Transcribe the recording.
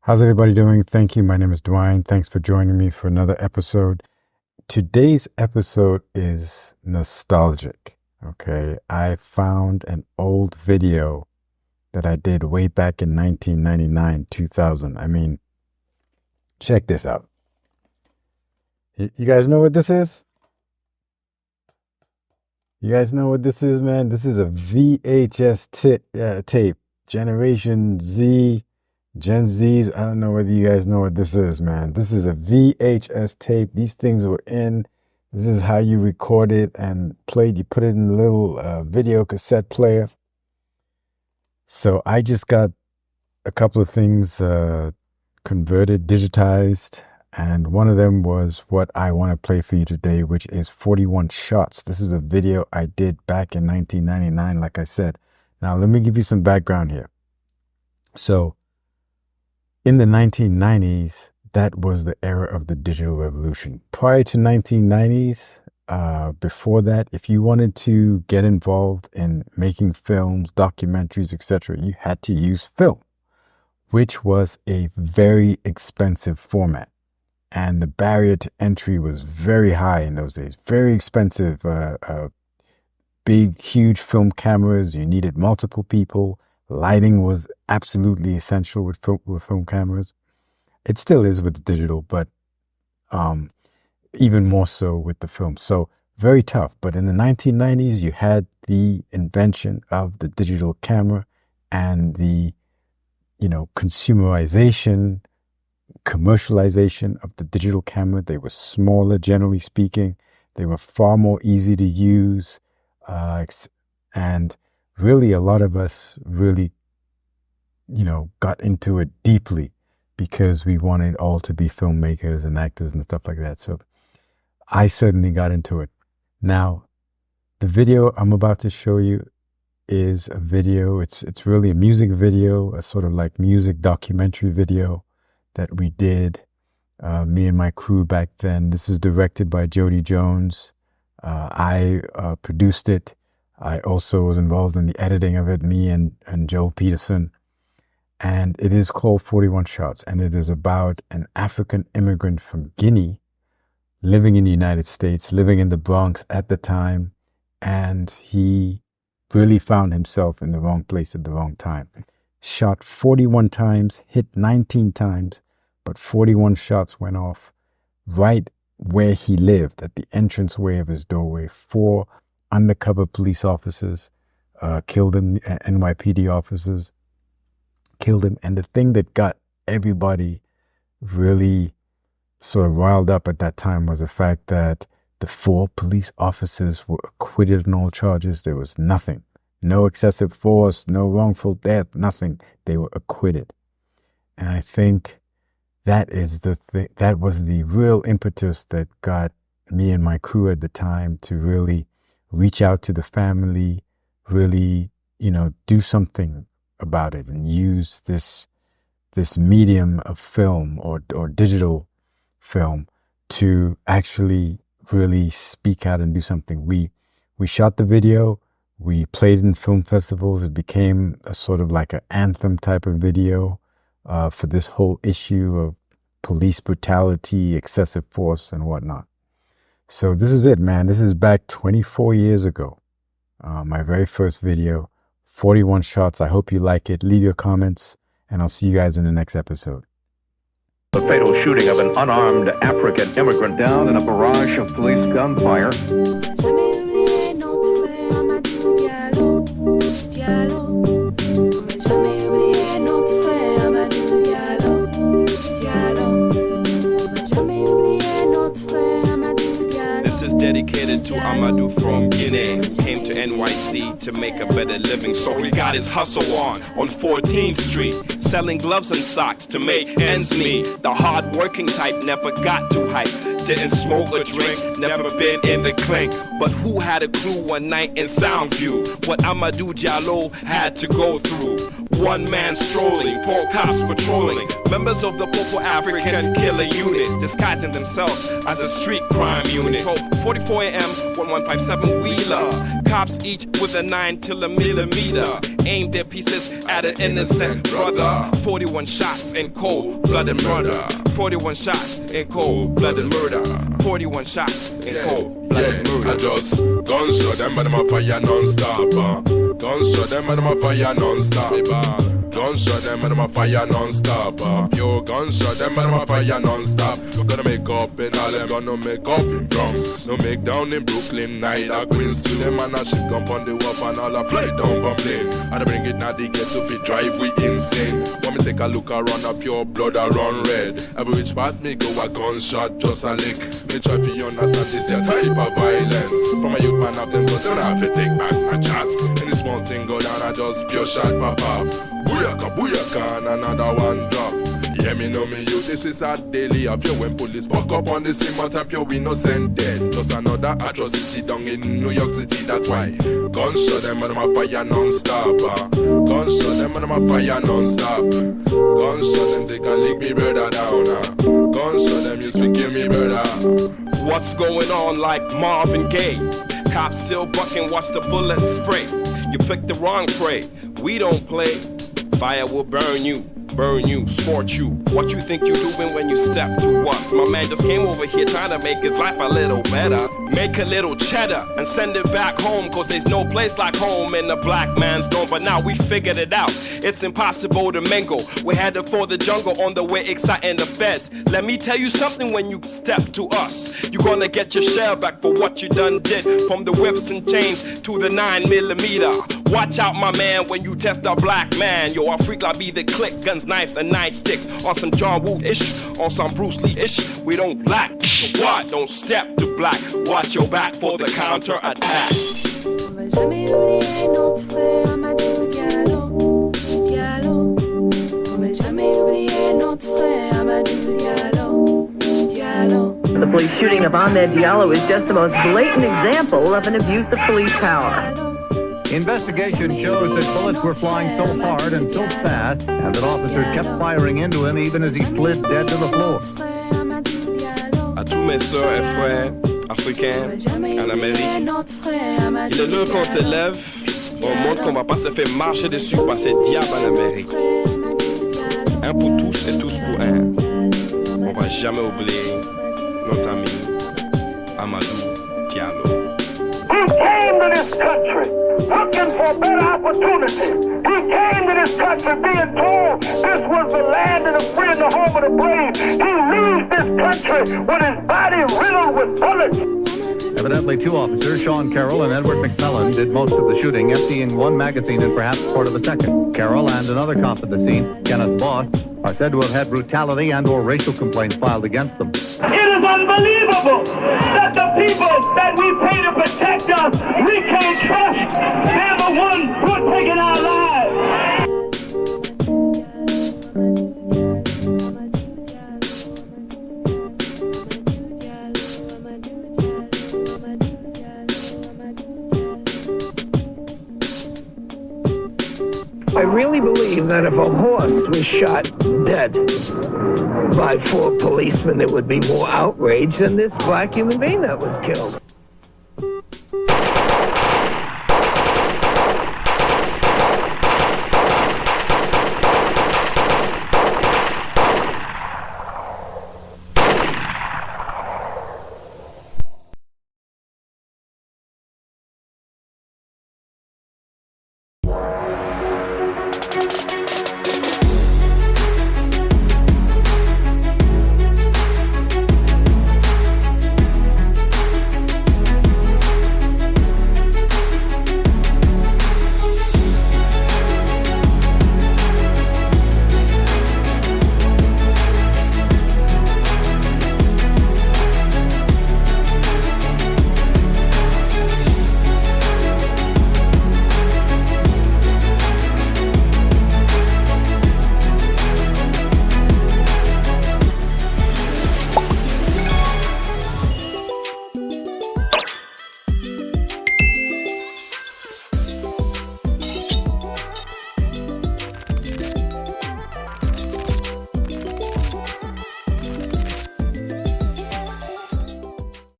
How's everybody doing? Thank you. My name is Dwyan. Thanks for joining me for another episode. Today's episode is nostalgic. Okay. I found an old video that I did way back in 1999, 2000. I mean, check this out. You guys know what this is? You guys know what this is, man? This is a VHS tape. Generation Z, Gen Zs. I don't know whether you guys know what this is, man. This is a VHS tape. These things were in. This is how you record it and played. You put it in a little video cassette player. So I just got a couple of things converted, digitized. And one of them was what I want to play for you today, which is 41 Shots. This is a video I did back in 1999, like I said. Now, let me give you some background here. So, in the 1990s, that was the era of the digital revolution. Prior to 1990s, before that, if you wanted to get involved in making films, documentaries, etc., you had to use film, which was a very expensive format. And the barrier to entry was very high in those days. Very expensive, big, huge film cameras. You needed multiple people. Lighting was absolutely essential with film cameras. It still is with the digital, but even more so with the film. So very tough. But in the 1990s, you had the invention of the digital camera and the, consumerization, commercialization of the digital camera. They were smaller, generally speaking. They were far more easy to use. And really, a lot of us really, got into it deeply because we wanted all to be filmmakers and actors and stuff like that. So I certainly got into it. Now, the video I'm about to show you is a video. It's really a music video, a sort of like music documentary video that we did, me and my crew back then. This is directed by Jody Jones. I produced it. I also was involved in the editing of it, me and Joe Peterson. And it is called 41 Shots. And it is about an African immigrant from Guinea living in the United States, living in the Bronx at the time. And he really found himself in the wrong place at the wrong time. Shot 41 times, hit 19 times, but 41 shots went off right where he lived, at the entranceway of his doorway. 4 undercover police officers killed him, NYPD officers killed him. And the thing that got everybody really sort of riled up at that time was the fact that the 4 police officers were acquitted on all charges. There was nothing. No excessive force, no wrongful death, nothing. They were acquitted. And I think that is that was the real impetus that got me and my crew at the time to really reach out to the family, really, do something about it and use this medium of film or digital film to actually really speak out and do something. We shot the video. We played in film festivals. It became a sort of like an anthem type of video for this whole issue of police brutality, excessive force, and whatnot. So this is it, man. This is back 24 years ago. My very first video, 41 Shots. I hope you like it. Leave your comments, and I'll see you guys in the next episode. The fatal shooting of an unarmed African immigrant down in a barrage of police gunfire. Dedicated to Amadou from Guinea. Came to NYC to make a better living, so he got his hustle on 14th Street, selling gloves and socks to make ends meet. The hard-working type never got too hype, didn't smoke or drink, never been in the clink. But who had a clue one night in Soundview what Amadou Diallo had to go through? One man strolling, 4 cops patrolling. Members of the Popo African Killer Unit, disguising themselves as a street crime unit. 44 AM, 1157 Wheeler. Cops each with a 9mm, aimed their pieces at an innocent brother. 41 shots in cold-blooded murder. 41 shots in cold-blooded murder. 41 shots in cold-blooded murder. I just gunshot them, but them a fire non-stop. Gunshot them, but them a fire non-stop. Gunshot them, but them a fire non-stop. Yo, gunshot them, but them a fire non-stop. Gonna make up in all them, gonna make up in Bronx. No make down in Brooklyn, neither Queens. To them and a shit gun on the wharf and all a fly down from plane. And I bring it now they get to fit drive, we insane. When me take a look around, a pure blood a run red. Every which part me go a gunshot, just a lick. Me try to understand this your type of violence. From a youth man up them, but don't have to take back my shots. Any small thing go down, I just pure shot pop off. Booyaka, booyaka, and another one drop. Yeah, me know me you, this is a daily affair. When police buck up on the scene, but up your innocent dead. Just another atrocity down in New York City, that's why. Gunshot them and them a fire non-stop. Gunshot them and them a fire non-stop. Gunshot them take a lick me brother down. Gunshot them used to kill me brother. What's going on like Marvin Gaye? Cops still bucking, watch the bullets spray. You picked the wrong prey, we don't play. Fire will burn you, scorch you. What you think you doing when you step to us? My man just came over here trying to make his life a little better. Make a little cheddar and send it back home, cause there's no place like home in the black man's dome. But now we figured it out, it's impossible to mingle. We're headed for the jungle on the way exciting the feds. Let me tell you something, when you step to us, you're gonna get your shell back for what you done did. From the whips and chains to the 9mm. Watch out my man when you test a black man. Yo, a freak like be the click, guns, knives and nightsticks. On some John Woo-ish, on some Bruce Lee-ish. We don't black, what? Don't step to black. Watch your back for the counter-attack. On va jamais oublier notre frère Amadou Diallo, Diallo. On va jamais oublier notre frère Amadou Diallo, Diallo. The police shooting of Amadou Diallo is just the most blatant example of an abuse of police power. Investigation shows that bullets were flying so hard and so fast, and that officers kept firing into him even as he slid dead to the floor. À tous mes sœurs et frères africains en Amérique, il est l'heure qu'on se lève, on montre qu'on va pas se faire marcher dessus par ces diables en Amérique. Un pour tous et tous pour un. On va jamais oublier notre ami Amadou Diallo. He came to this country looking for better opportunity. He came to this country being told this was the land of the free and the home of the brave. He leaves this country with his body riddled with bullets. Evidently, 2 officers, Sean Carroll and Edward McMillan, did most of the shooting, emptying 1 magazine and perhaps part of a second. Carroll and another cop at the scene, Kenneth Boss, are said to have had brutality and or racial complaints filed against them. It is unbelievable that the people that we pay to protect us, we can't trust. They're the ones who are taking our lives. I really believe that if a horse was shot dead by 4 policemen, there would be more outrage than this black human being that was killed.